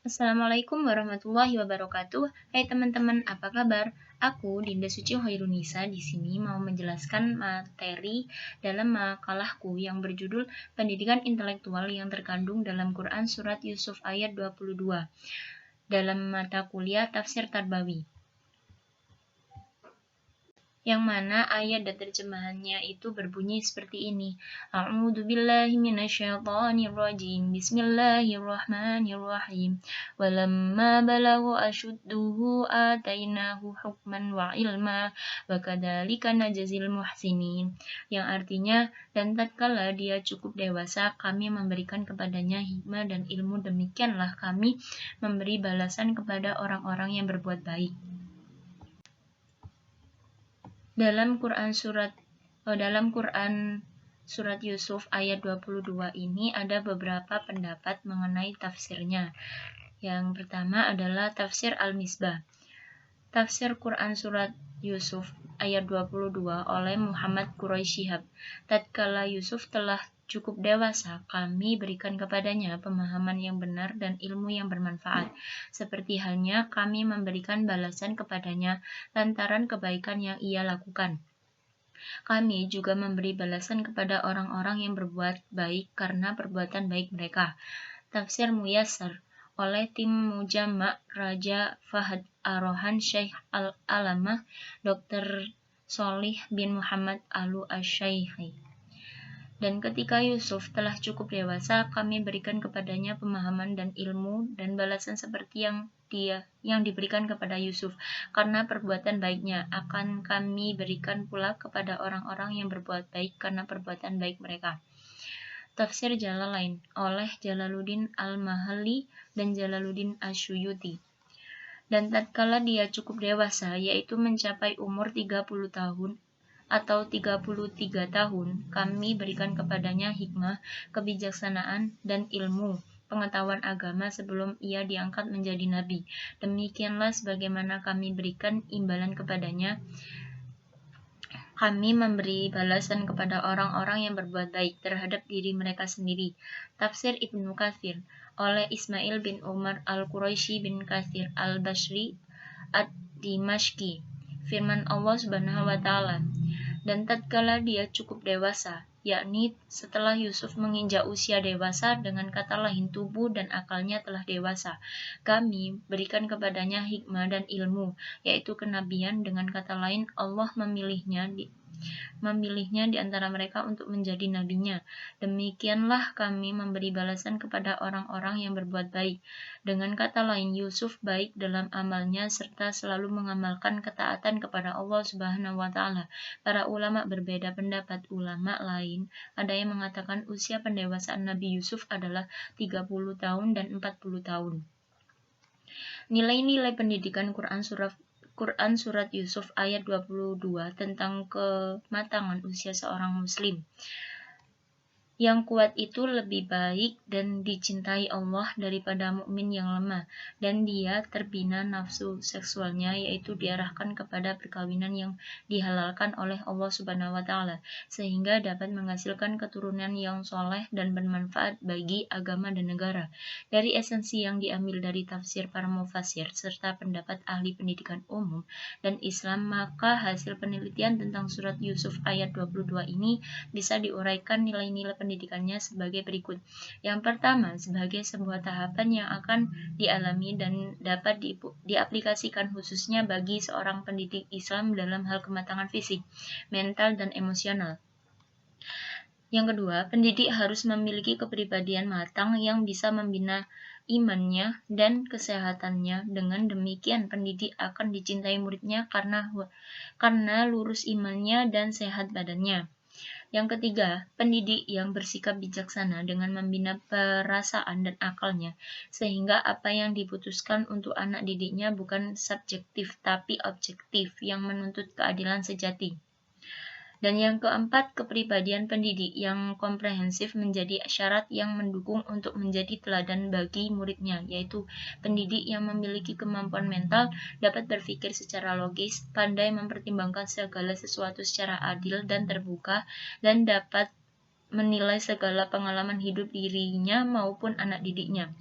Assalamualaikum warahmatullahi wabarakatuh. Hai teman-teman, apa kabar? Aku Dinda Suci Hoirunisa di sini mau menjelaskan materi dalam makalahku yang berjudul Pendidikan Intelektual yang terkandung dalam Quran Surat Yusuf ayat 22 dalam mata kuliah Tafsir Tarbawi. Yang mana ayat dan terjemahannya itu berbunyi seperti ini. A'udzubillahi minasyaitonirrajim. Bismillahirrahmanirrahim. Walamma balagha ashudduhu atainahu hukman wa ilma wa kadzalika najzil muhsinin. Yang artinya, dan tatkala dia cukup dewasa, kami memberikan kepadanya hikmah dan ilmu, demikianlah kami memberi balasan kepada orang-orang yang berbuat baik. Dalam Quran surat Yusuf ayat 22 ini ada beberapa pendapat mengenai tafsirnya. Yang pertama adalah tafsir Al-Misbah. Tafsir Quran surat Yusuf ayat 22 oleh Muhammad Quraisy Shihab. Tatkala Yusuf telah cukup dewasa, kami berikan kepadanya pemahaman yang benar dan ilmu yang bermanfaat. Seperti halnya kami memberikan balasan kepadanya lantaran kebaikan yang ia lakukan. Kami juga memberi balasan kepada orang-orang yang berbuat baik karena perbuatan baik mereka. Tafsir Muyassar oleh tim Mujamma Raja Fahad Ar-Rohan Syekh Al-Alamah Dr. Sholih bin Muhammad Al-Asyaikhi. Dan ketika Yusuf telah cukup dewasa, kami berikan kepadanya pemahaman dan ilmu dan balasan seperti yang diberikan kepada Yusuf karena perbuatan baiknya. Akan kami berikan pula kepada orang-orang yang berbuat baik karena perbuatan baik mereka. Tafsir Jalalain oleh Jalaluddin Al-Mahalli dan Jalaluddin Asyuyuti. Dan tatkala dia cukup dewasa, yaitu mencapai umur 30 tahun atau 33 tahun, kami berikan kepadanya hikmah, kebijaksanaan, dan ilmu pengetahuan agama sebelum ia diangkat menjadi nabi. Demikianlah sebagaimana kami berikan imbalan kepadanya. Kami memberi balasan kepada orang-orang yang berbuat baik terhadap diri mereka sendiri. Tafsir Ibnu Katsir oleh Ismail bin Umar Al-Quraisy bin Katsir Al-Basri Ad-Dimashqi. Firman Allah Subhanahu wa taala, dan tatkala dia cukup dewasa, yakni setelah Yusuf menginjak usia dewasa, dengan kata lain tubuh dan akalnya telah dewasa, kami berikan kepadanya hikmah dan ilmu, yaitu kenabian. Dengan kata lain, Allah memilihnya di antara mereka untuk menjadi nabinya. Demikianlah kami memberi balasan kepada orang-orang yang berbuat baik. Dengan kata lain, Yusuf baik dalam amalnya serta selalu mengamalkan ketaatan kepada Allah Subhanahu wa taala. Para ulama berbeda pendapat. Ulama lain ada yang mengatakan usia pendewasaan Nabi Yusuf adalah 30 tahun dan 40 tahun. Nilai-nilai pendidikan Quran Surat Yusuf ayat 22 tentang kematangan usia seorang muslim. Yang kuat itu lebih baik dan dicintai Allah daripada mukmin yang lemah, dan dia terbina nafsu seksualnya, yaitu diarahkan kepada perkawinan yang dihalalkan oleh Allah Subhanahu wa taala, sehingga dapat menghasilkan keturunan yang soleh dan bermanfaat bagi agama dan negara. Dari esensi yang diambil dari tafsir para mufassir serta pendapat ahli pendidikan umum dan Islam, maka hasil penelitian tentang surat Yusuf ayat 22 ini bisa diuraikan nilai-nilai pendidikannya sebagai berikut. Yang pertama, sebagai sebuah tahapan yang akan dialami dan dapat diaplikasikan khususnya bagi seorang pendidik Islam dalam hal kematangan fisik, mental, dan emosional. Yang kedua, pendidik harus memiliki kepribadian matang yang bisa membina imannya dan kesehatannya. Dengan demikian, pendidik akan dicintai muridnya karena lurus imannya dan sehat badannya. Yang ketiga, pendidik yang bersikap bijaksana dengan membina perasaan dan akalnya, sehingga apa yang diputuskan untuk anak didiknya bukan subjektif tapi objektif yang menuntut keadilan sejati. Dan yang keempat, kepribadian pendidik yang komprehensif menjadi syarat yang mendukung untuk menjadi teladan bagi muridnya, yaitu pendidik yang memiliki kemampuan mental, dapat berpikir secara logis, pandai mempertimbangkan segala sesuatu secara adil dan terbuka, dan dapat menilai segala pengalaman hidup dirinya maupun anak didiknya.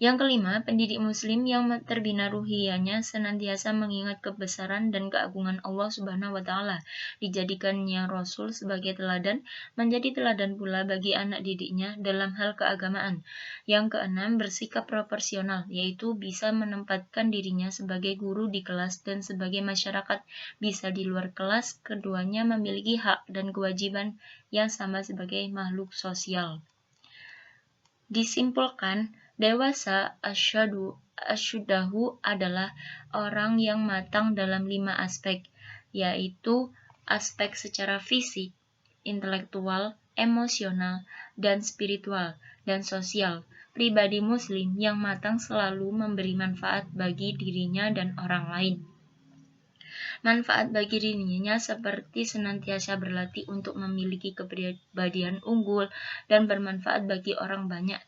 Yang kelima, pendidik muslim yang terbina ruhiyahnya senantiasa mengingat kebesaran dan keagungan Allah Subhanahu wa taala. Dijadikannya Rasul sebagai teladan, menjadi teladan pula bagi anak didiknya dalam hal keagamaan. Yang keenam, bersikap proporsional, yaitu bisa menempatkan dirinya sebagai guru di kelas dan sebagai masyarakat bisa di luar kelas. Keduanya memiliki hak dan kewajiban yang sama sebagai makhluk sosial. Disimpulkan, dewasa asyuddahu adalah orang yang matang dalam 5 aspek, yaitu aspek secara fisik, intelektual, emosional, dan spiritual, dan sosial. Pribadi muslim yang matang selalu memberi manfaat bagi dirinya dan orang lain. Manfaat bagi dirinya seperti senantiasa berlatih untuk memiliki kepribadian unggul dan bermanfaat bagi orang banyak,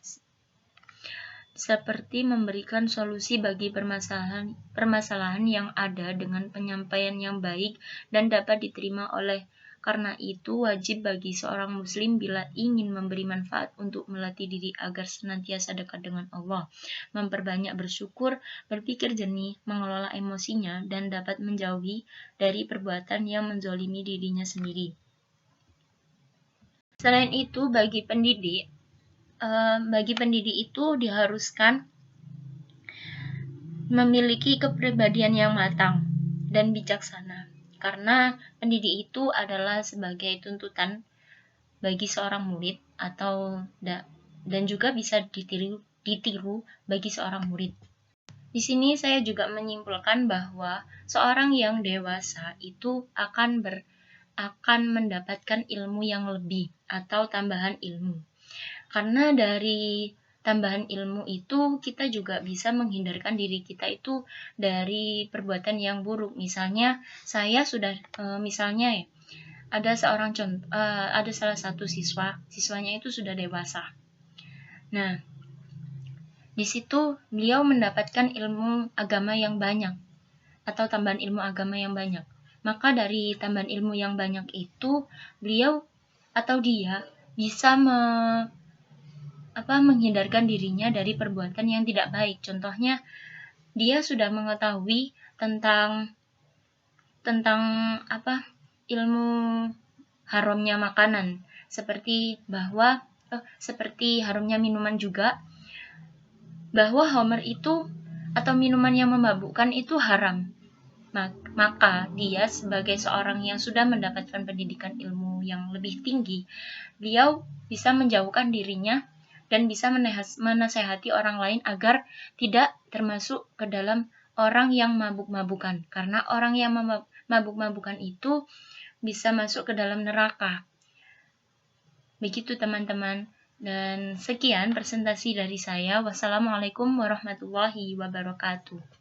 seperti memberikan solusi bagi permasalahan yang ada dengan penyampaian yang baik dan dapat diterima oleh. Karena itu, wajib bagi seorang muslim bila ingin memberi manfaat untuk melatih diri agar senantiasa dekat dengan Allah, memperbanyak bersyukur, berpikir jernih, mengelola emosinya, dan dapat menjauhi dari perbuatan yang menzolimi dirinya sendiri. Selain itu, bagi pendidik itu diharuskan memiliki kepribadian yang matang dan bijaksana, karena pendidik itu adalah sebagai tuntutan bagi seorang murid dan juga bisa ditiru bagi seorang murid. Di sini saya juga menyimpulkan bahwa seorang yang dewasa itu akan mendapatkan ilmu yang lebih atau tambahan ilmu. Karena dari tambahan ilmu itu kita juga bisa menghindarkan diri kita itu dari perbuatan yang buruk. Misalnya saya sudah ada salah satu siswanya itu sudah dewasa. Nah, di situ beliau mendapatkan ilmu agama yang banyak atau tambahan ilmu agama yang banyak. Maka dari tambahan ilmu yang banyak itu beliau atau dia bisa menghindarkan dirinya dari perbuatan yang tidak baik. Contohnya, dia sudah mengetahui tentang ilmu haramnya makanan, seperti haramnya minuman juga, bahwa homer itu atau minuman yang memabukkan itu haram. Maka dia sebagai seorang yang sudah mendapatkan pendidikan ilmu yang lebih tinggi, beliau bisa menjauhkan dirinya dan bisa menasehati orang lain agar tidak termasuk ke dalam orang yang mabuk-mabukan. Karena orang yang mabuk-mabukan itu bisa masuk ke dalam neraka. Begitu teman-teman. Dan sekian presentasi dari saya. Wassalamualaikum warahmatullahi wabarakatuh.